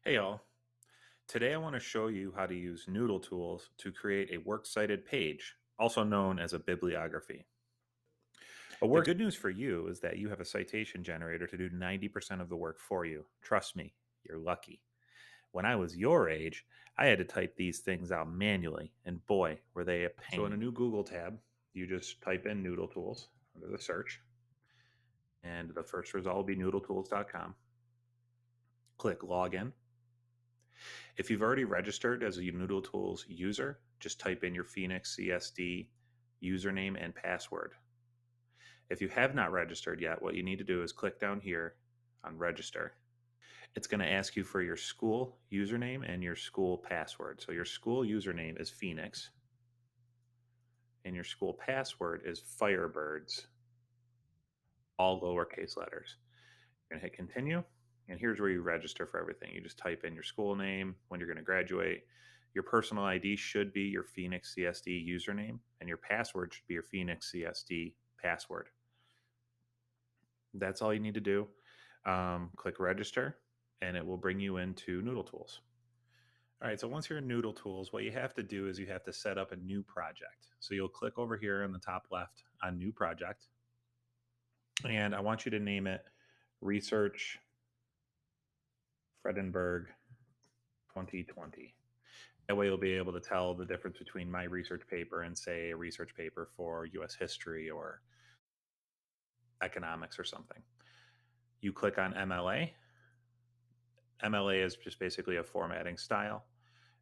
Hey y'all. Today I want to show you how to use Noodle tools to create a works cited page, also known as a bibliography. The good news for you is that you have a citation generator to do 90% of the work for you. Trust me, you're lucky. When I was your age, I had to type these things out manually, and boy, were they a pain. So in a new Google tab, you just type in Noodle tools under the search, and the first result will be noodletools.com. Click login. If you've already registered as a Noodle Tools user, just type in your Phoenix CSD username and password. If you have not registered yet, what you need to do is click down here on register. It's going to ask you for your school username and your school password. So your school username is Phoenix and your school password is Firebirds, all lowercase letters. You're going to hit continue. And here's where you register for everything. You just type in your school name, when you're going to graduate. Your personal ID should be your Phoenix CSD username, and your password should be your Phoenix CSD password. That's all you need to do. Click register, and it will bring you into Noodle Tools. All right, so once you're in Noodle Tools, what you have to do is you have to set up a new project. So you'll click over here in the top left on New Project, and I want you to name it Research Fredenberg 2020. That way you'll be able to tell the difference between my research paper and, say, a research paper for US history or economics or something. You click on MLA. MLA is just basically a formatting style.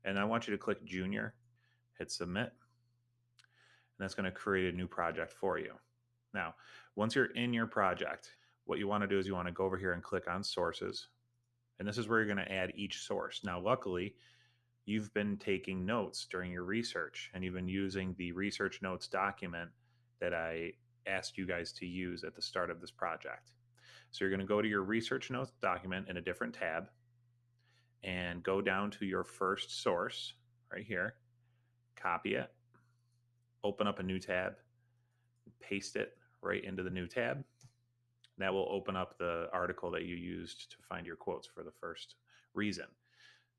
And I want you to click Junior, hit Submit, and that's going to create a new project for you. Now, once you're in your project, what you want to do is you want to go over here and click on Sources. And this is where you're going to add each source. Now, luckily, you've been taking notes during your research and you've been using the research notes document that I asked you guys to use at the start of this project. So you're going to go to your research notes document in a different tab and go down to your first source right here, copy it, open up a new tab, paste it right into the new tab. That will open up the article that you used to find your quotes for the first reason.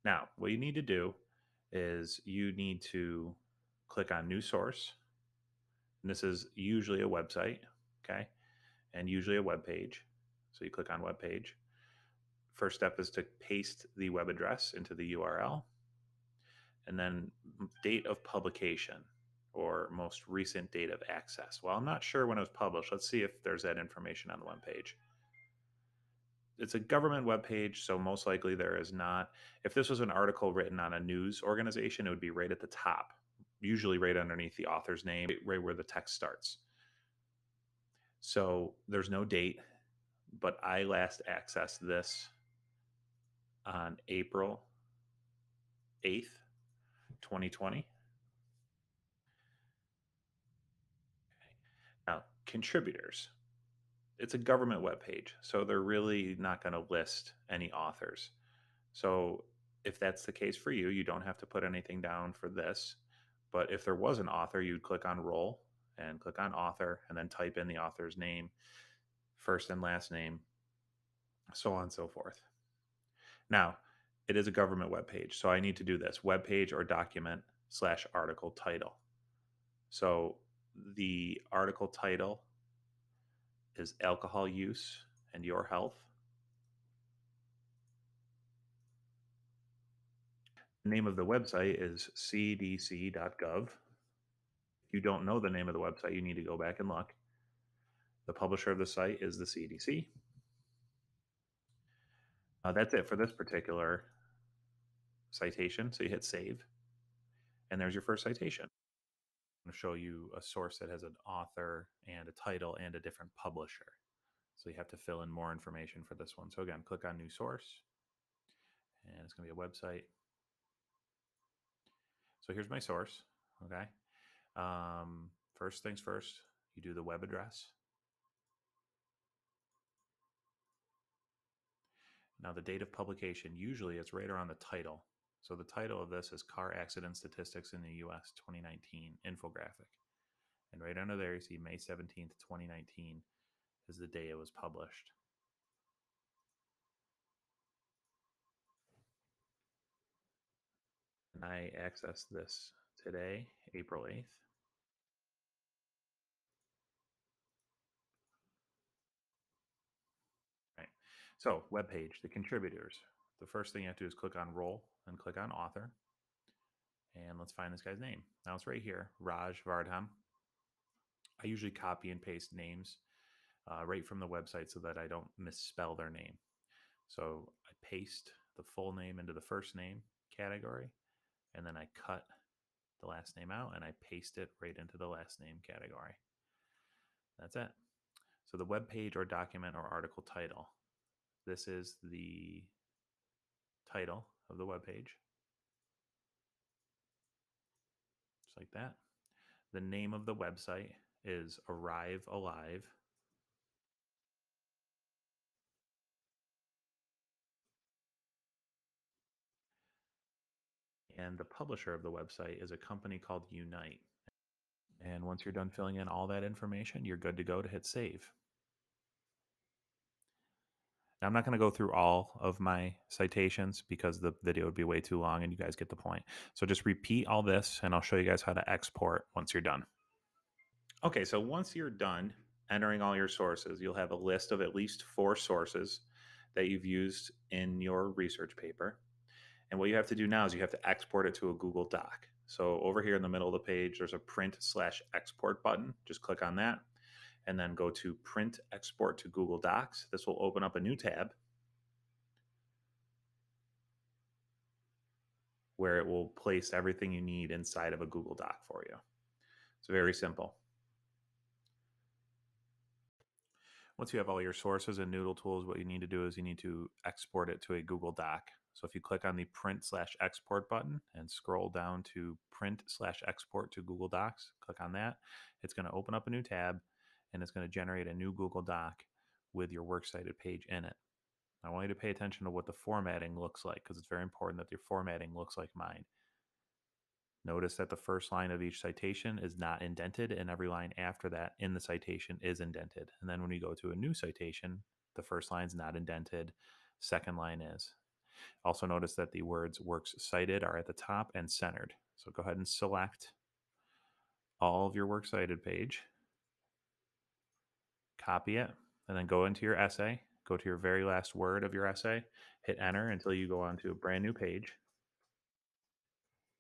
Now, what you need to do is you need to click on New Source. And this is usually a website, okay? And usually a web page. So you click on Web Page. First step is to paste the web address into the URL. And then date of publication or most recent date of access. Well, I'm not sure when it was published. Let's see if there's that information on the web page. It's a government webpage, so most likely there is not. If this was an article written on a news organization, it would be right at the top, usually right underneath the author's name, right where the text starts. So there's no date, but I last accessed this on April 8th, 2020. Now, contributors. It's a government webpage, so they're really not going to list any authors. So if that's the case for you, you don't have to put anything down for this. But if there was an author, you'd click on Role and click on Author and then type in the author's name, first and last name, so on and so forth. Now, it is a government webpage, so I need to do this webpage or document / article title. So the article title is Alcohol Use and Your Health. The name of the website is cdc.gov. If you don't know the name of the website, you need to go back and look. The publisher of the site is the CDC. That's it for this particular citation. So you hit save, and there's your first citation. I'm going to show you a source that has an author and a title and a different publisher. So you have to fill in more information for this one. So again, click on new source, and it's going to be a website. So here's my source. Okay. First things first, you do the web address. Now, the date of publication, usually it's right around the title. So the title of this is Car Accident Statistics in the US 2019 infographic. And right under there, you see May 17th, 2019 is the day it was published. I access this today, April 8th. Right. So, web page, the contributors. The first thing you have to do is click on role and click on author. And let's find this guy's name. Now it's right here, Raj Vardham. I usually copy and paste names right from the website so that I don't misspell their name. So I paste the full name into the first name category, and then I cut the last name out and I paste it right into the last name category. That's it. So the web page or document or article title. This is the title of the web page. Just like that. The name of the website is Arrive Alive. And the publisher of the website is a company called Unite. And once you're done filling in all that information, you're good to go to hit save. Now, I'm not going to go through all of my citations because the video would be way too long and you guys get the point. So just repeat all this and I'll show you guys how to export once you're done. Okay, so once you're done entering all your sources, you'll have a list of at least 4 sources that you've used in your research paper. And what you have to do now is you have to export it to a Google Doc. So over here in the middle of the page, there's a print/export button. Just click on that and then go to print export to Google Docs. This will open up a new tab where it will place everything you need inside of a Google Doc for you. It's very simple. Once you have all your sources and Noodle tools, what you need to do is you need to export it to a Google Doc. So if you click on the print/export button and scroll down to print/export to Google Docs, click on that. It's going to open up a new tab and it's going to generate a new Google Doc with your works cited page in it. I want you to pay attention to what the formatting looks like because it's very important that your formatting looks like mine. Notice that the first line of each citation is not indented, and every line after that in the citation is indented. And then when we go to a new citation, the first line is not indented, second line is. Also notice that the words works cited are at the top and centered. So go ahead and select all of your works cited page, copy it, and then go into your essay, go to your very last word of your essay, hit enter until you go onto a brand new page.